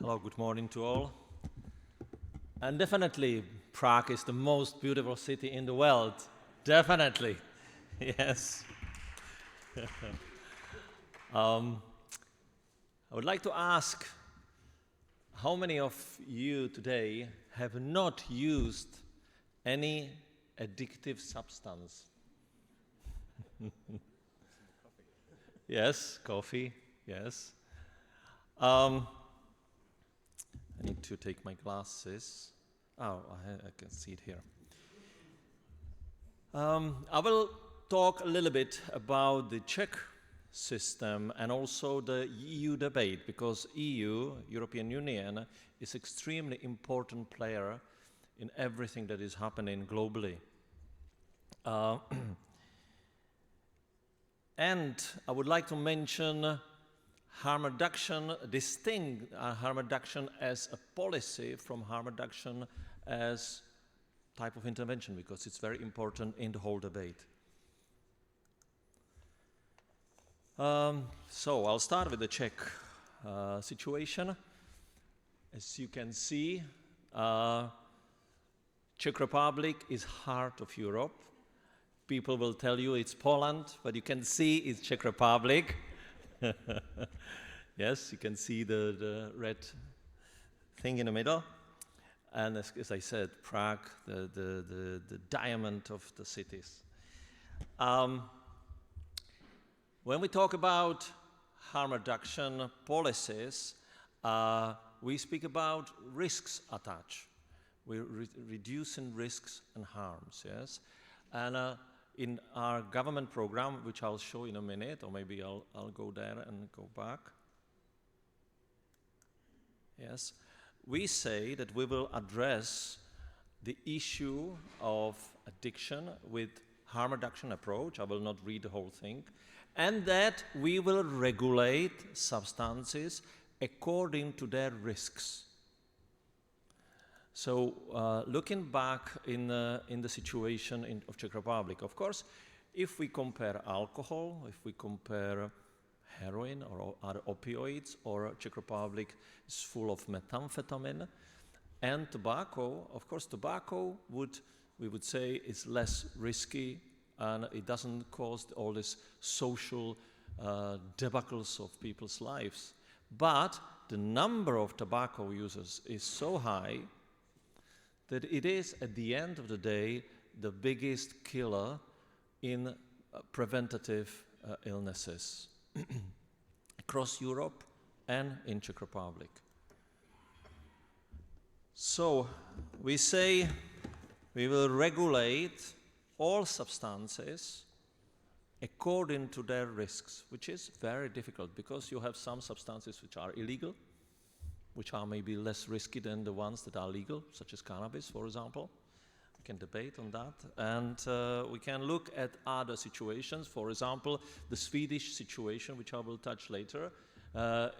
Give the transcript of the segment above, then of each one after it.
Hello, good morning to all. And definitely, Prague is the most beautiful city in the world. Definitely, yes. I would like to ask, how many of you today have not used any addictive substance? Yes, coffee, yes. I need to take my glasses. Oh, I can see it here. I will talk a little bit about the Czech system and also the EU debate, because EU, European Union, is extremely important player in everything that is happening globally. And I would like to mention harm reduction, distinct harm reduction as a policy from harm reduction as type of intervention, because it's very important in the whole debate. So I'll start with the Czech situation. As you can see, Czech Republic is heart of Europe. People will tell you it's Poland, but you can see it's Czech Republic. Yes, you can see the red thing in the middle. And as I said, Prague, the diamond of the cities. When we talk about harm reduction policies, we speak about risks attached. We're reducing risks and harms, yes? And in our government program, which I'll show in a minute, or maybe I'll go there and go back. Yes, we say that we will address the issue of addiction with harm reduction approach. I will not read the whole thing. And that we will regulate substances according to their risks. So looking back in the situation of Czech Republic, of course, if we compare alcohol, if we compare heroin or other opioids, or Czech Republic is full of methamphetamine and tobacco, of course tobacco we would say is less risky and it doesn't cause all these social debacles of people's lives. But the number of tobacco users is so high that it is, at the end of the day, the biggest killer in preventative illnesses across Europe and in Czech Republic. So we say we will regulate all substances according to their risks, which is very difficult because you have some substances which are illegal, which are maybe less risky than the ones that are legal, such as cannabis, for example. We can debate on that. And we can look at other situations. For example, the Swedish situation, which I will touch later,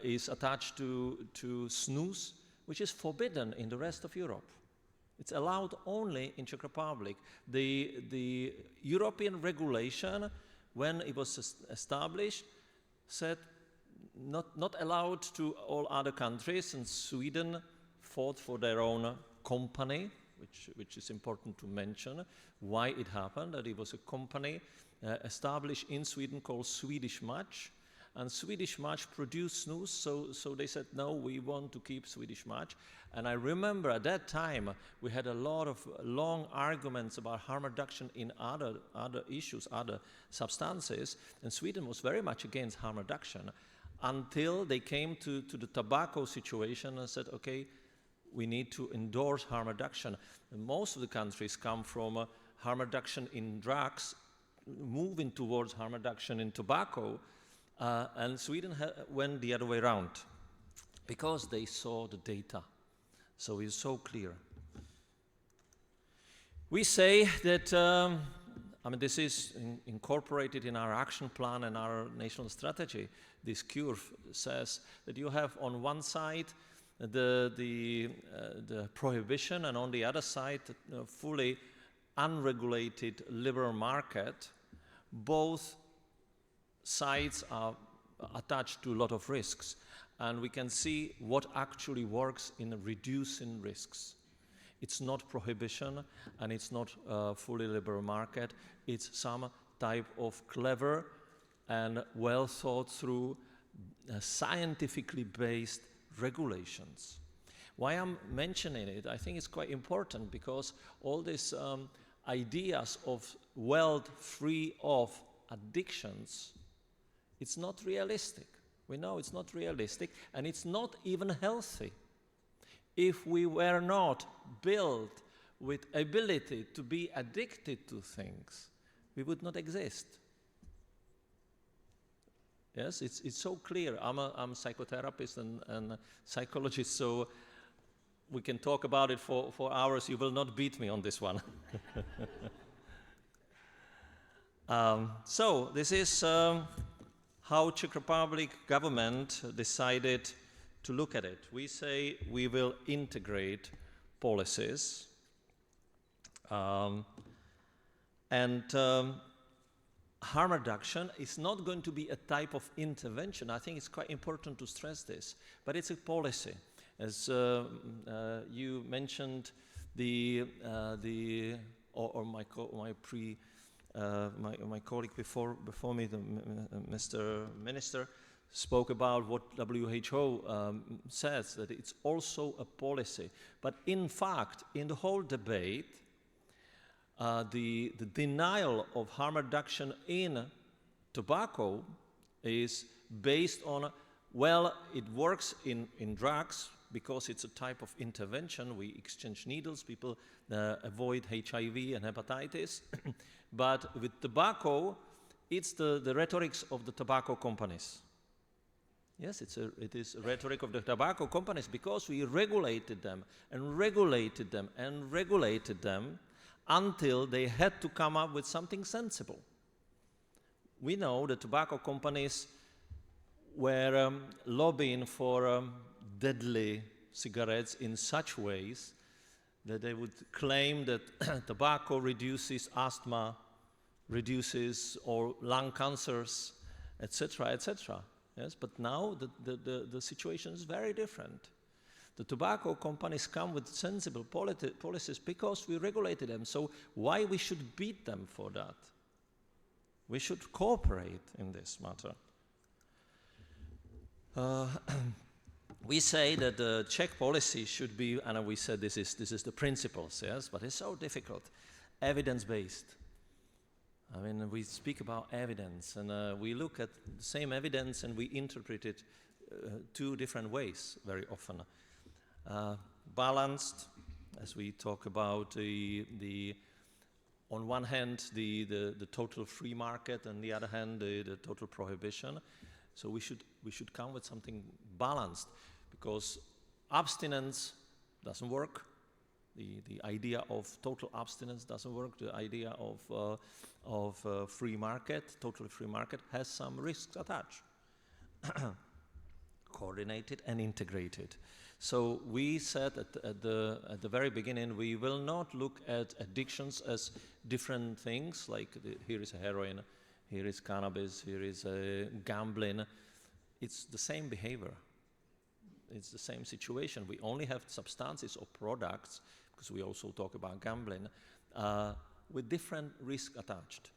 is attached to snus, which is forbidden in the rest of Europe. It's allowed only in Czech Republic. The European regulation, when it was established, said not allowed to all other countries, and Sweden fought for their own company, which is important to mention, why it happened, that it was a company established in Sweden called Swedish Match, and Swedish Match produced snus, so they said, no, we want to keep Swedish Match. And I remember at that time, we had a lot of long arguments about harm reduction in other issues, other substances, and Sweden was very much against harm reduction, until they came to the tobacco situation and said, okay, we need to endorse harm reduction. And most of the countries come from harm reduction in drugs, moving towards harm reduction in tobacco, and Sweden went the other way around, because they saw the data. So it's so clear. We say that, I mean, this is incorporated in our action plan and our national strategy. This curve says that you have on one side the prohibition, and on the other side fully unregulated liberal market. Both sides are attached to a lot of risks. and we can see what actually works in reducing risks. It's not prohibition, and it's not a fully liberal market. It's some type of clever and well thought through, scientifically based regulations. Why I'm mentioning it, I think it's quite important, because all these ideas of world free of addictions, it's not realistic. We know it's not realistic, and it's not even healthy. If we were not built with ability to be addicted to things, we would not exist. Yes, it's so clear. I'm a psychotherapist and psychologist, so we can talk about it for hours. You will not beat me on this one. So this is how Czech Republic government decided to look at it. We say we will integrate policies, and harm reduction is not going to be a type of intervention. I think it's quite important to stress this, but it's a policy. As you mentioned, my colleague before me, Mr. Minister, spoke about what WHO says, that it's also a policy. But in fact, in the whole debate, the denial of harm reduction in tobacco is based on, well, it works in drugs because it's a type of intervention. We exchange needles, people avoid HIV and hepatitis. But with tobacco, it's the rhetorics of the tobacco companies. Yes, it is a rhetoric of the tobacco companies, because we regulated them and regulated them and regulated them until they had to come up with something sensible. We know the tobacco companies were lobbying for deadly cigarettes in such ways that they would claim that tobacco reduces asthma, reduces or lung cancers, etc., etc. Yes, but now the situation is very different. The tobacco companies come with sensible policies because we regulated them. So why we should beat them for that? We should cooperate in this matter. We say that the Czech policy should be, and we said this is the principles, yes, but it's so difficult, evidence-based. I mean, we speak about evidence, and we look at the same evidence and we interpret it two different ways very often. Balanced, as we talk about on one hand the total free market, and the other hand the total prohibition. So we should come with something balanced, because abstinence doesn't work. The idea of total abstinence doesn't work. The idea of free market, totally free market, has some risks attached. Coordinated and integrated. So we said at the very beginning, we will not look at addictions as different things, like here is a heroin, here is cannabis, here is gambling. It's the same behavior. It's the same situation. We only have substances or products, because we also talk about gambling, with different risks attached.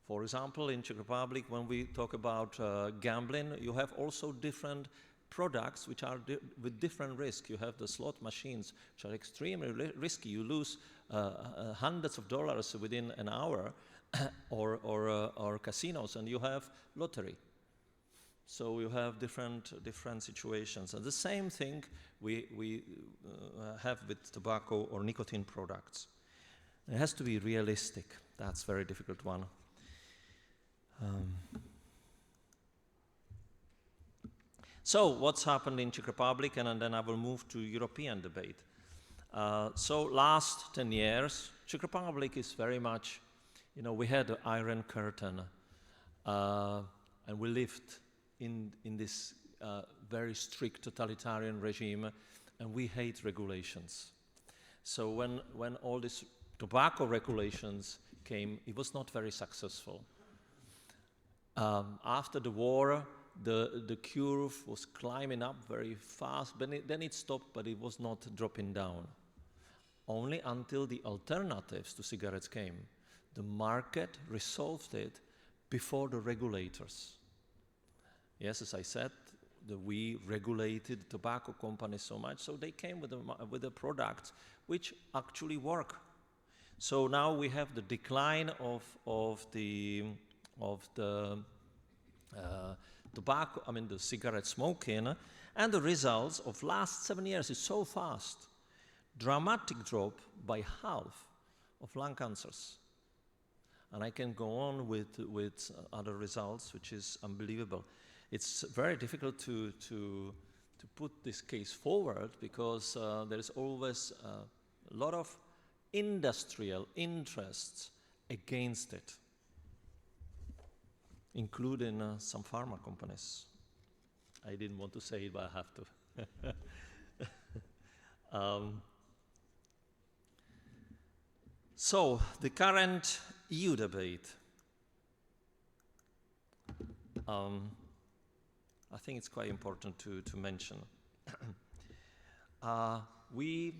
For example, in Czech Republic, when we talk about gambling, you have also different products which are with different risk. You have the slot machines, which are extremely risky. You lose hundreds of dollars within an hour, or casinos, and you have lottery. So you have different situations. And the same thing we have with tobacco or nicotine products. It has to be realistic. That's a very difficult one. So what's happened in Czech Republic, and then I will move to European debate. So last 10 years, Czech Republic is very much, we had the Iron Curtain, and we lived in this very strict totalitarian regime, and we hate regulations. So when all these tobacco regulations came, it was not very successful. After the war, the curve was climbing up very fast, but then it stopped, but it was not dropping down. Only until the alternatives to cigarettes came. The market resolved it before the regulators. Yes, as I said, we regulated tobacco companies so much, so they came with a product which actually work. So now we have the decline of the tobacco, I mean the cigarette smoking, and the results of last 7 years is so fast. Dramatic drop by half of lung cancers. And I can go on with other results, which is unbelievable. It's very difficult to put this case forward because there is always a lot of industrial interests against it, including some pharma companies. I didn't want to say it, but I have to. So, the current EU debate. I think it's quite important to mention. We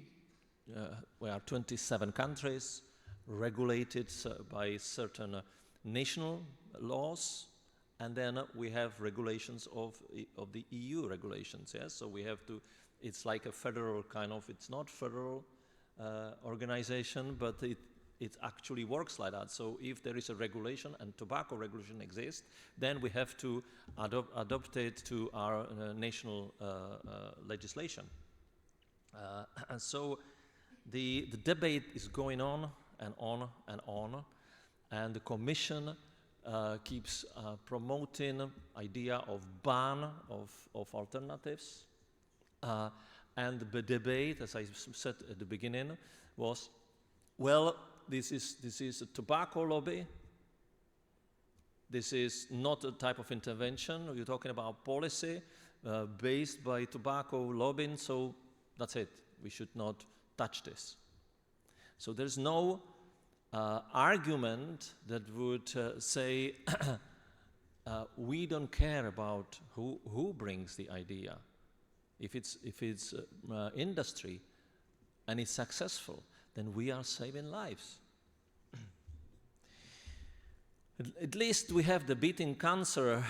are 27 countries regulated by certain national laws, and then we have regulations of the EU regulations. Yes, so we have to. It's like a federal kind of. It's not federal organization, but it actually works like that. So if there is a regulation and tobacco regulation exists, then we have to adopt it to our national legislation. And so the debate is going on and on and on, and the Commission keeps promoting idea of ban of alternatives. And the debate, as I said at the beginning, was, well, this is a tobacco lobby. This is not a type of intervention. You're talking about policy based by tobacco lobbying, so that's it. We should not touch this. So there's no argument that would say we don't care about who brings the idea. If it's industry and it's successful, then we are saving lives. At least we have the Beating Cancer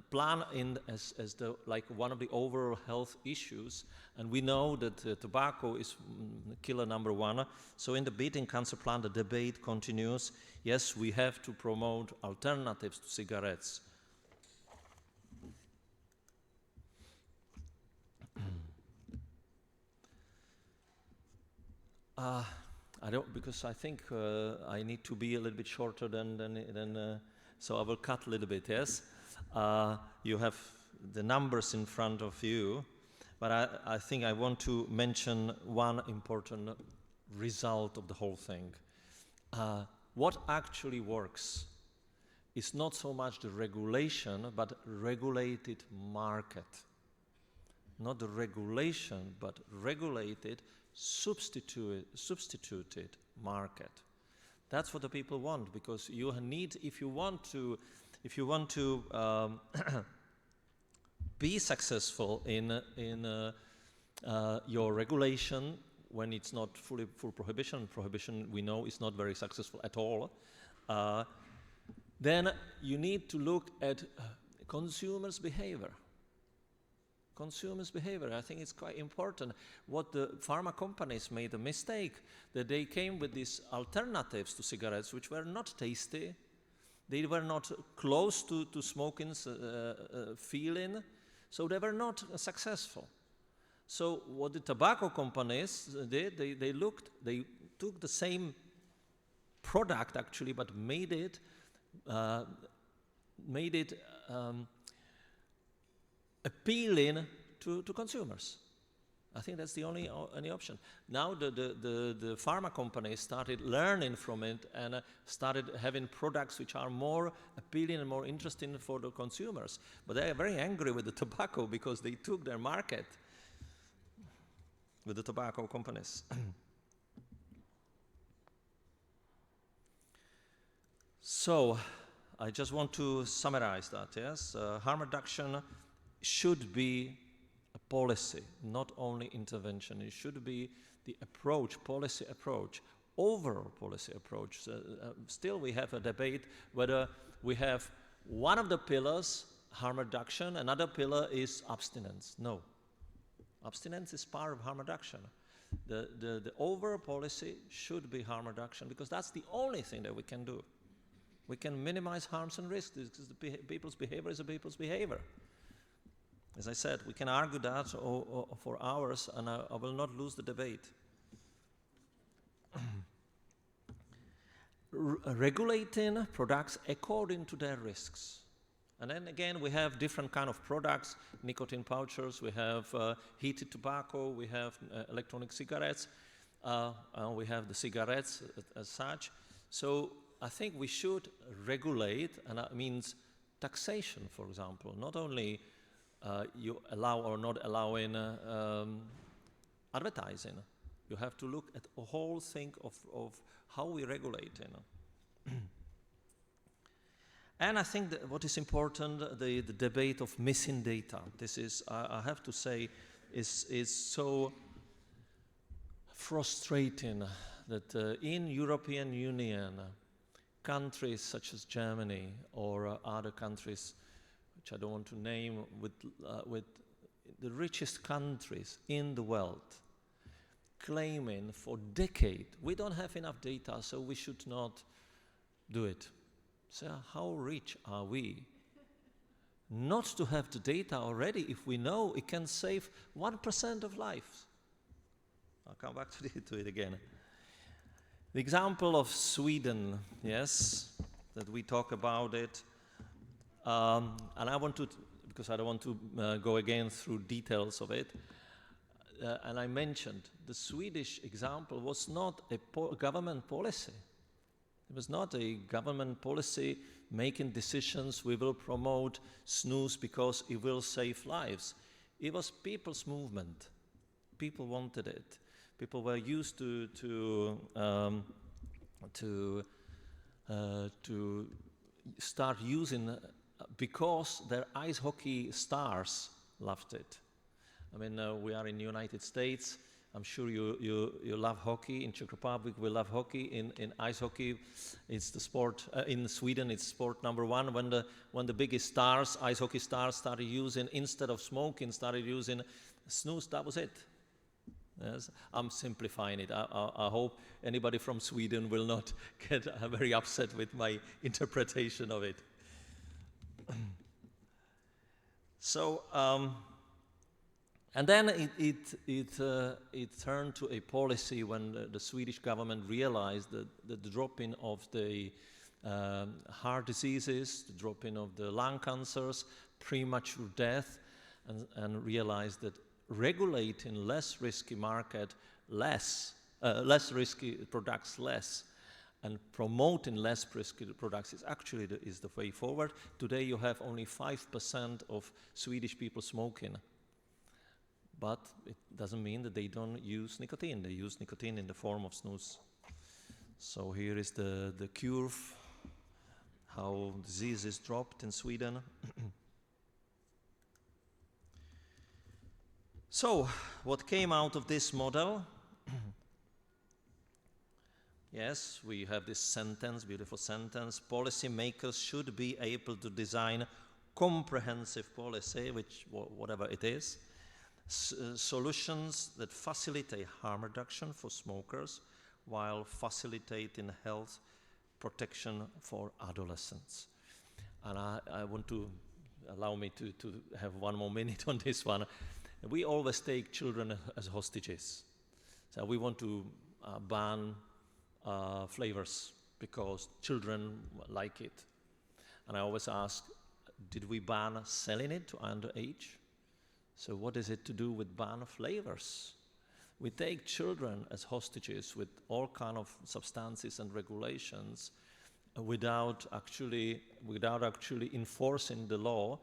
plan as like one of the overall health issues, and we know that tobacco is killer number one. So in the Beating Cancer plan, the debate continues. Yes, we have to promote alternatives to cigarettes. I don't, because I think I need to be a little bit shorter than so I will cut a little bit, yes? You have the numbers in front of you, but I think I want to mention one important result of the whole thing. What actually works is not so much the regulation, but regulated market. Not the regulation, but regulated substituted market. That's what the people want, because you need, if you want to be successful in your regulation, when it's not full prohibition we know is not very successful at all, then you need to look at consumers' behavior. Consumers' behavior, I think it's quite important. What the pharma companies made a mistake, that they came with these alternatives to cigarettes which were not tasty, they were not close to smoking's feeling, so they were not successful. So what the tobacco companies did, they took the same product actually, but made it appealing to consumers. I think that's the only option. Now the pharma companies started learning from it and started having products which are more appealing and more interesting for the consumers. But they are very angry with the tobacco because they took their market with the tobacco companies. So, I just want to summarize that, yes? Harm reduction should be a policy, not only intervention. It should be the approach, policy approach, overall policy approach. Still we have a debate whether we have one of the pillars, harm reduction, another pillar is abstinence. No. Abstinence is part of harm reduction. The overall policy should be harm reduction because that's the only thing that we can do. We can minimize harms and risks because people's behavior is a people's behavior. As I said, we can argue that for hours and I will not lose the debate. Regulating products according to their risks. And then again, we have different kind of products, nicotine pouches, we have heated tobacco, we have electronic cigarettes, we have the cigarettes as such. So I think we should regulate, and that means taxation, for example, not only you allow or not allowing advertising. You have to look at a whole thing of how we regulate. And I think that what is important, the debate of missing data. This is, I have to say, is so frustrating that in European Union, countries such as Germany or other countries, which I don't want to name, with the richest countries in the world, claiming for decades, we don't have enough data, so we should not do it. So how rich are we not to have the data already if we know it can save 1% of lives? I'll come back to it again. The example of Sweden, yes, that we talk about it, and I want to, because I don't want to go again through details of it, and I mentioned the Swedish example was not a government policy. It was not a government policy making decisions, we will promote snus because it will save lives. It was people's movement. People wanted it. People were used to start using because their ice hockey stars loved it. I mean, we are in the United States. I'm sure you love hockey. In Czech Republic, we love hockey. In ice hockey, it's the sport. In Sweden, it's sport number one. When the biggest stars, ice hockey stars, started using, instead of smoking, started using snus, that was it. Yes, I'm simplifying it. I hope anybody from Sweden will not get very upset with my interpretation of it. So. And then it turned to a policy when the Swedish government realized that the dropping of the heart diseases, the dropping of the lung cancers, premature death, and realized that regulating less risky market, less risky products less, and promoting less risky products is actually the way forward. Today you have only 5% of Swedish people smoking. But it doesn't mean that they don't use nicotine. They use nicotine in the form of snus. So here is the curve, how disease is dropped in Sweden. So, what came out of this model? Yes, we have this sentence, beautiful sentence, policymakers should be able to design comprehensive policy, which whatever it is, solutions that facilitate harm reduction for smokers while facilitating health protection for adolescents. And I want to allow me to have one more minute on this one. We always take children as hostages. So we want to ban flavors because children like it. And I always ask, did we ban selling it to underage? So what is it to do with ban flavors? We take children as hostages with all kind of substances and regulations without actually enforcing the law,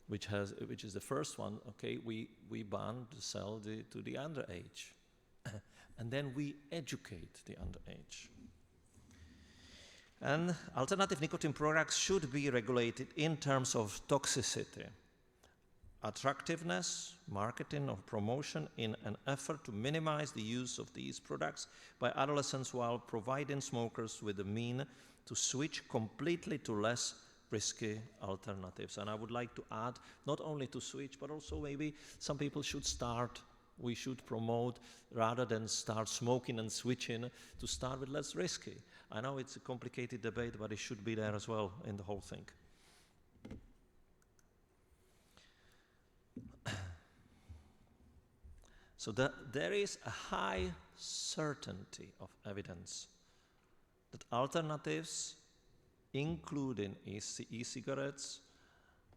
which is the first one. Okay, we ban to sell to the underage, and then we educate the underage. And alternative nicotine products should be regulated in terms of toxicity, attractiveness, marketing or promotion in an effort to minimize the use of these products by adolescents while providing smokers with the means to switch completely to less risky alternatives. And I would like to add, not only to switch, but also maybe some people should start, we should promote, rather than start smoking and switching, to start with less risky. I know it's a complicated debate, but it should be there as well in the whole thing. So there is a high certainty of evidence that alternatives, including e-cigarettes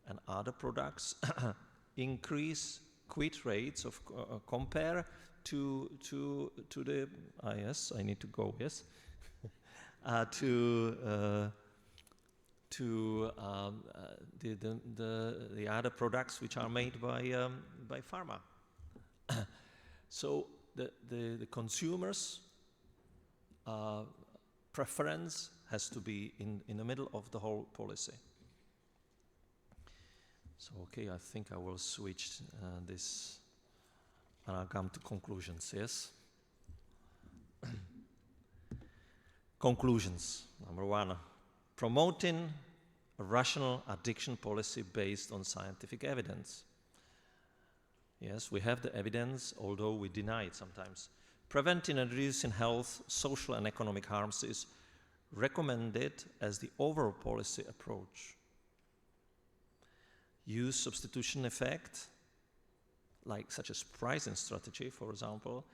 and other products, increase quit rates of compare to the yes, I need to go, yes, to the other products which are made by pharma. So the consumers' preference has to be in the middle of the whole policy. So okay, I think I will switch this and I'll come to conclusions, yes? Conclusions. Number one, promoting a rational addiction policy based on scientific evidence. Yes, we have the evidence, although we deny it sometimes. Preventing and reducing health, social and economic harms is recommended as the overall policy approach. Use substitution effect, like such as pricing strategy, for example,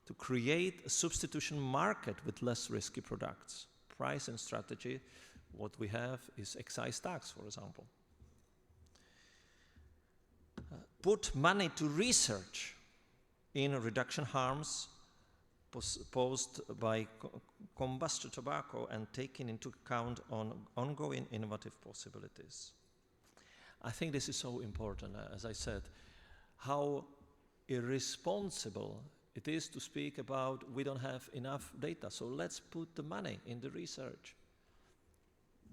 to create a substitution market with less risky products. Pricing strategy, what we have is excise tax, for example. Put money to research in reduction harms posed by combustion tobacco and taking into account on ongoing innovative possibilities. I think this is so important, as I said, how irresponsible it is to speak about we don't have enough data, so let's put the money in the research.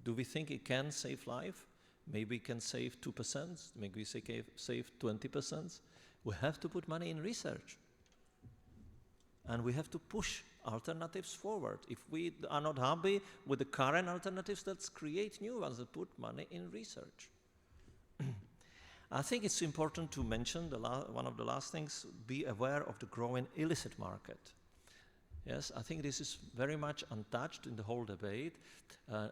Do we think it can save life? Maybe it can save 2%, maybe save 20%. We have to put money in research. And we have to push alternatives forward. If we are not happy with the current alternatives, let's create new ones that put money in research. I think it's important to mention one of the last things, be aware of the growing illicit market. Yes, I think this is very much untouched in the whole debate.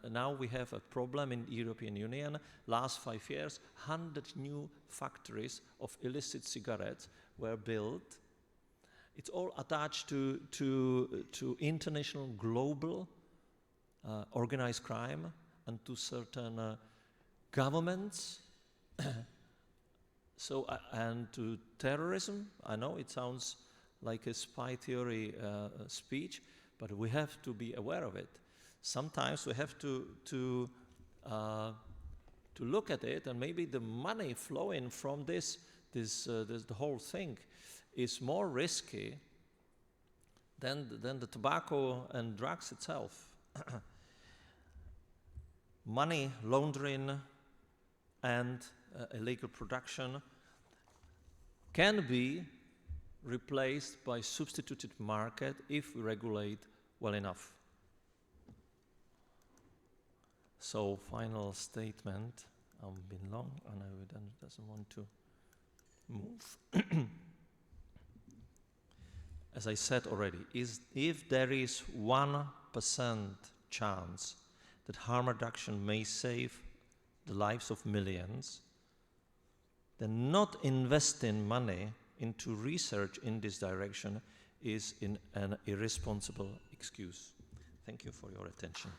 Now we have a problem in the European Union. Last 5 years, 100 new factories of illicit cigarettes were built. It's all attached to international, global organized crime and to certain governments. And to terrorism. I know it sounds like a spy theory speech, but we have to be aware of it. Sometimes we have to look at it, and maybe the money flowing from the whole thing is more risky than the tobacco and drugs itself. Money laundering and illegal production can be replaced by substituted market if we regulate well enough. So, final statement. I've been long and I doesn't want to move. As I said already, if there is 1% chance that harm reduction may save the lives of millions, then not investing money into research in this direction is an irresponsible excuse. Thank you for your attention.